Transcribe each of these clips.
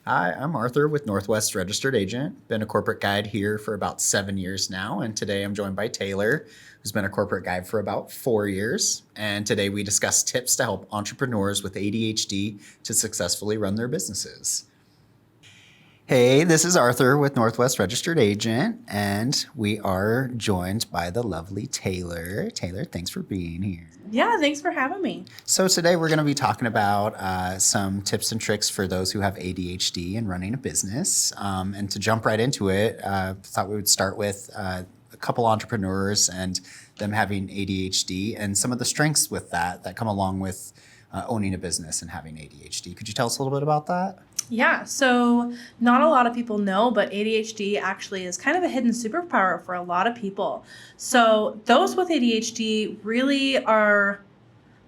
Hi, I'm Arthur with Northwest Registered Agent. Been a corporate guide here for about 7 years now, and today I'm joined by Taylor, who's been a corporate guide for about 4 years. And today we discuss tips to help entrepreneurs with ADHD to successfully run their businesses. Hey, this is Arthur with Northwest Registered Agent, and we are joined by the lovely Taylor. Taylor, thanks for being here. Yeah, thanks for having me. So today we're going to be talking about some tips and tricks for those who have ADHD and running a business. And to jump right into it, thought we would start with a couple entrepreneurs and them having ADHD and some of the strengths with that come along with owning a business and having ADHD. Could you tell us a little bit about that? Yeah, so not a lot of people know, but ADHD actually is kind of a hidden superpower for a lot of people. So those with ADHD really are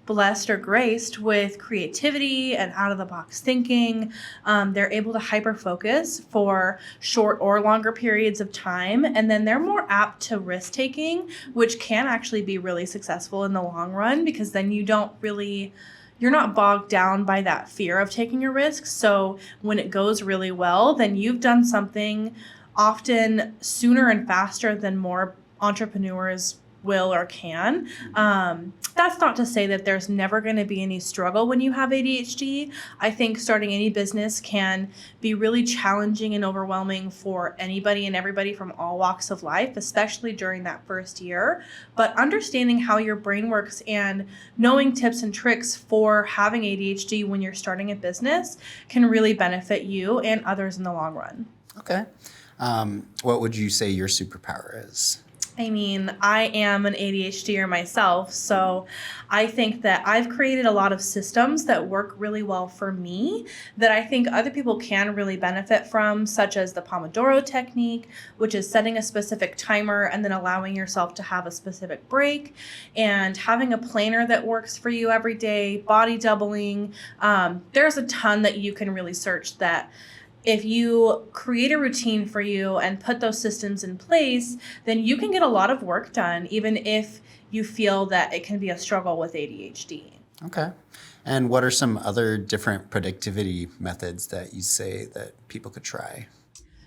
blessed or graced with creativity and out-of-the-box thinking. They're able to hyperfocus for short or longer periods of time, and then they're more apt to risk-taking, which can actually be really successful in the long run because then you're not bogged down by that fear of taking a risk. So when it goes really well, then you've done something often sooner and faster than more entrepreneurs will or can. That's not to say that there's never going to be any struggle when you have ADHD. I think starting any business can be really challenging and overwhelming for anybody and everybody from all walks of life, especially during that first year. But understanding how your brain works and knowing tips and tricks for having ADHD when you're starting a business can really benefit you and others in the long run. Okay. What would you say your superpower is? I mean, I am an ADHDer myself, so I think that I've created a lot of systems that work really well for me that I think other people can really benefit from, such as the Pomodoro technique, which is setting a specific timer and then allowing yourself to have a specific break, and having a planner that works for you every day, body doubling. There's a ton that you can really search that if you create a routine for you and put those systems in place, then you can get a lot of work done, even if you feel that it can be a struggle with ADHD. Okay. And what are some other different productivity methods that you say that people could try?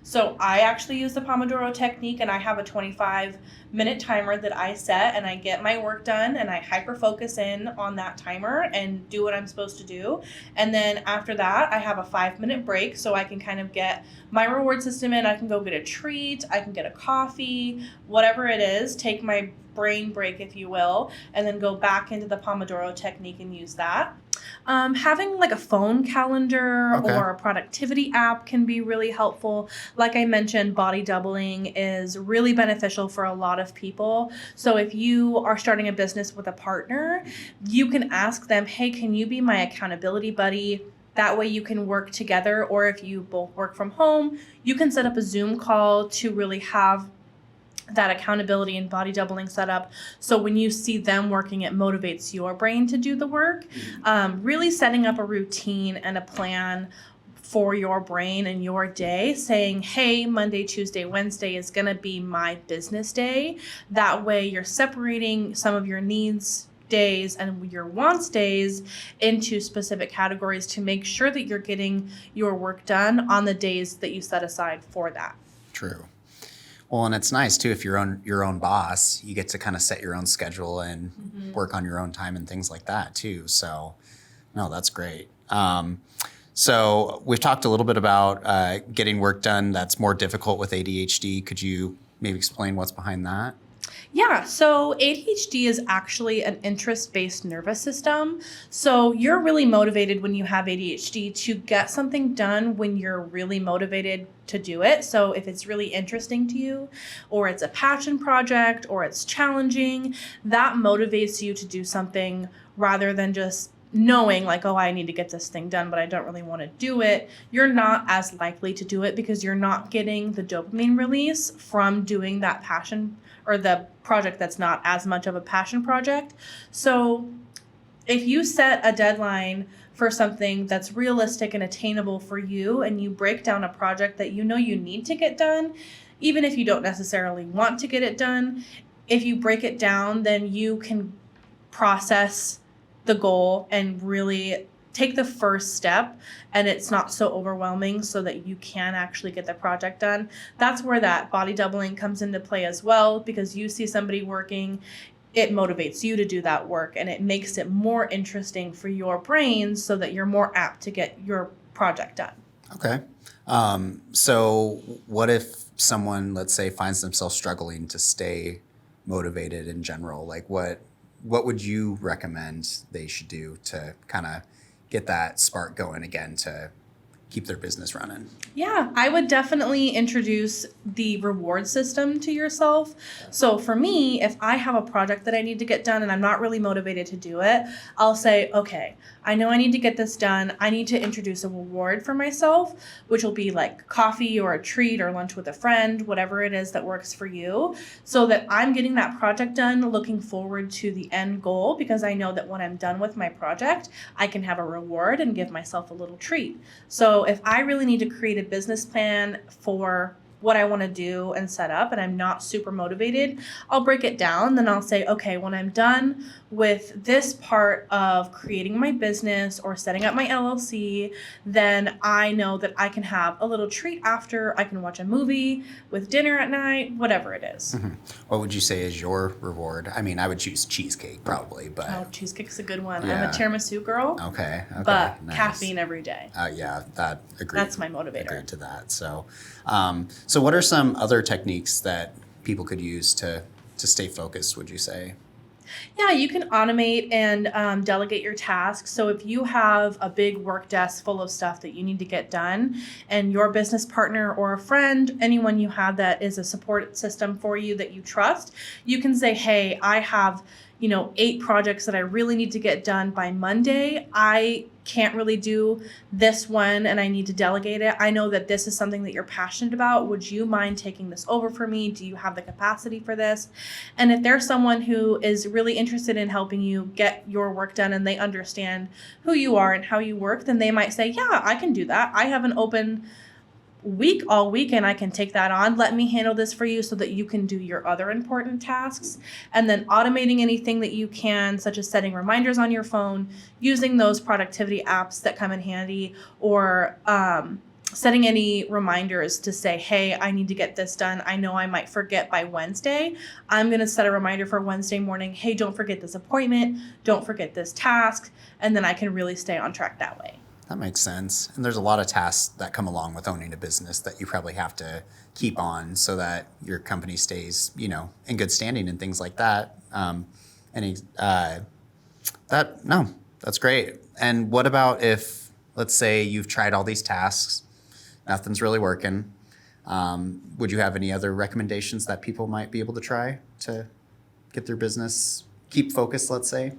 So I actually use the Pomodoro technique, and I have a 25-minute timer that I set, and I get my work done, and I hyper focus in on that timer and do what I'm supposed to do. And then after that, I have a 5-minute break so I can kind of get my reward system in. I can go get a treat, I can get a coffee, whatever it is, take my brain break, if you will, and then go back into the Pomodoro technique and use that. Having like a phone calendar or a productivity app can be really helpful. Like I mentioned, body doubling is really beneficial for a lot of people. So if you are starting a business with a partner, you can ask them, hey, can you be my accountability buddy? That way you can work together. Or if you both work from home, you can set up a Zoom call to really have that accountability and body doubling setup. So when you see them working, it motivates your brain to do the work. Really setting up a routine and a plan for your brain and your day, saying, hey, Monday, Tuesday, Wednesday is going to be my business day. That way you're separating some of your needs days and your wants days into specific categories to make sure that you're getting your work done on the days that you set aside for that. True. Well, and it's nice too if you're your own boss, you get to kind of set your own schedule and work on your own time and things like that too. So, no, that's great. So we've talked a little bit about getting work done that's more difficult with ADHD. Could you maybe explain what's behind that? Yeah, so ADHD is actually an interest-based nervous system. So you're really motivated when you have ADHD to get something done when you're really motivated to do it. So if it's really interesting to you, or it's a passion project, or it's challenging, that motivates you to do something rather than just knowing like, oh, I need to get this thing done, but I don't really want to do it. You're not as likely to do it because you're not getting the dopamine release from doing that passion or the project that's not as much of a passion project. So if you set a deadline for something that's realistic and attainable for you, and you break down a project that you know you need to get done, even if you don't necessarily want to get it done, if you break it down, then you can process the goal and really take the first step and it's not so overwhelming so that you can actually get the project done. That's where that body doubling comes into play as well, because you see somebody working, it motivates you to do that work and it makes it more interesting for your brain so that you're more apt to get your project done. Okay. So what if someone, let's say, finds themselves struggling to stay motivated in general? Like what would you recommend they should do to kind of get that spark going again to keep their business running? Yeah, I would definitely introduce the reward system to yourself. So for me, if I have a project that I need to get done and I'm not really motivated to do it, I'll say, okay, I know I need to get this done. I need to introduce a reward for myself, which will be like coffee or a treat or lunch with a friend, whatever it is that works for you, so that I'm getting that project done, looking forward to the end goal, because I know that when I'm done with my project, I can have a reward and give myself a little treat. So if I really need to create a business plan for what I want to do and set up and I'm not super motivated, I'll break it down. Then I'll say, okay, when I'm done with this part of creating my business or setting up my LLC, then I know that I can have a little treat after. I can watch a movie with dinner at night, whatever it is. Mm-hmm. What would you say is your reward? I mean, I would choose cheesecake probably, but... Oh, cheesecake's a good one. Yeah. I'm a tiramisu girl. Okay. But nice. caffeine every day. Yeah, that agreed. That's my motivator. Agreed to that. So, so what are some other techniques that people could use to stay focused, would you say? Yeah, you can automate and delegate your tasks. So if you have a big work desk full of stuff that you need to get done, and your business partner or a friend, anyone you have that is a support system for you that you trust, you can say, hey, I have 8 projects that I really need to get done by Monday. I can't really do this one and I need to delegate it. I know that this is something that you're passionate about. Would you mind taking this over for me? Do you have the capacity for this? And if there's someone who is really interested in helping you get your work done and they understand who you are and how you work, then they might say, yeah, I can do that. I have an open week all weekend. I can take that on. Let me handle this for you so that you can do your other important tasks. And then automating anything that you can, such as setting reminders on your phone, using those productivity apps that come in handy, or setting any reminders to say, hey, I need to get this done. I know I might forget by Wednesday. I'm going to set a reminder for Wednesday morning. Hey, don't forget this appointment. Don't forget this task. And then I can really stay on track that way. That makes sense. And there's a lot of tasks that come along with owning a business that you probably have to keep on so that your company stays, in good standing and things like that. That's great. And what about if, let's say you've tried all these tasks, nothing's really working. Would you have any other recommendations that people might be able to try to get their business, keep focused, let's say?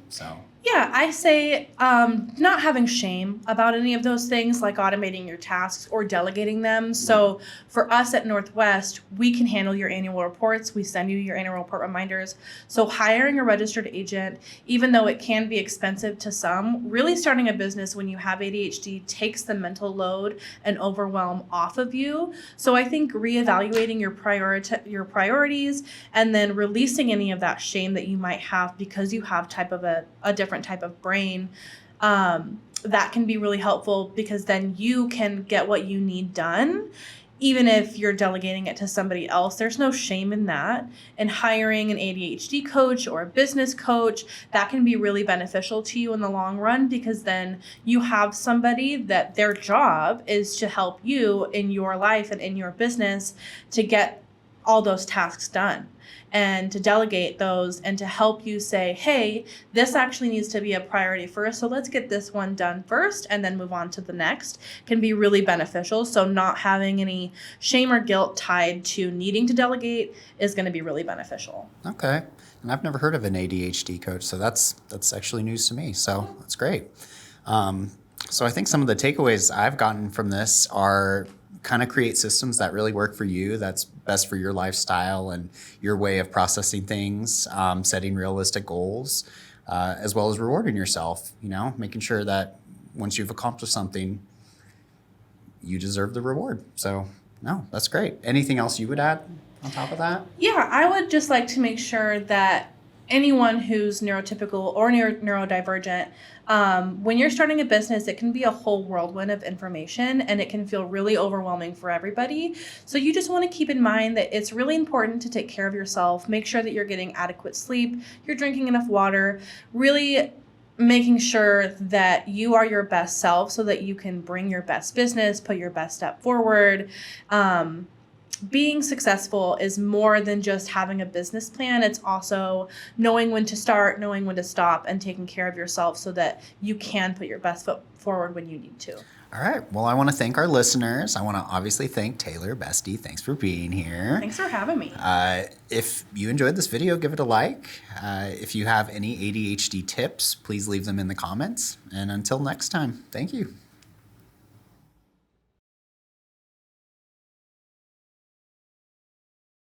Yeah, I say not having shame about any of those things, like automating your tasks or delegating them. So for us at Northwest, we can handle your annual reports. We send you your annual report reminders. So hiring a registered agent, even though it can be expensive to some, really starting a business when you have ADHD takes the mental load and overwhelm off of you. So I think reevaluating your priorities and then releasing any of that shame that you might have because you have a different type of brain, that can be really helpful, because then you can get what you need done. Even if you're delegating it to somebody else, there's no shame in that. And hiring an ADHD coach or a business coach, that can be really beneficial to you in the long run, because then you have somebody that their job is to help you in your life and in your business to get all those tasks done, and to delegate those and to help you say, hey, this actually needs to be a priority first. So let's get this one done first and then move on to the next, can be really beneficial. So not having any shame or guilt tied to needing to delegate is going to be really beneficial. Okay. And I've never heard of an ADHD coach, so that's actually news to me. So that's great. So I think some of the takeaways I've gotten from this are kind of create systems that really work for you, that's best for your lifestyle and your way of processing things, setting realistic goals, as well as rewarding yourself, making sure that once you've accomplished something, you deserve the reward. So, no, that's great. Anything else you would add on top of that? Yeah, I would just like to make sure that anyone who's neurotypical or neurodivergent, when you're starting a business, it can be a whole whirlwind of information and it can feel really overwhelming for everybody. So you just want to keep in mind that it's really important to take care of yourself, make sure that you're getting adequate sleep, you're drinking enough water, really making sure that you are your best self so that you can bring your best business, put your best step forward. Being successful is more than just having a business plan. It's also knowing when to start, knowing when to stop, and taking care of yourself so that you can put your best foot forward when you need to. All right. Well, I want to thank our listeners. I want to obviously thank Taylor, Bestie. Thanks for being here. Thanks for having me. If you enjoyed this video, give it a like. If you have any ADHD tips, please leave them in the comments. And until next time, thank you.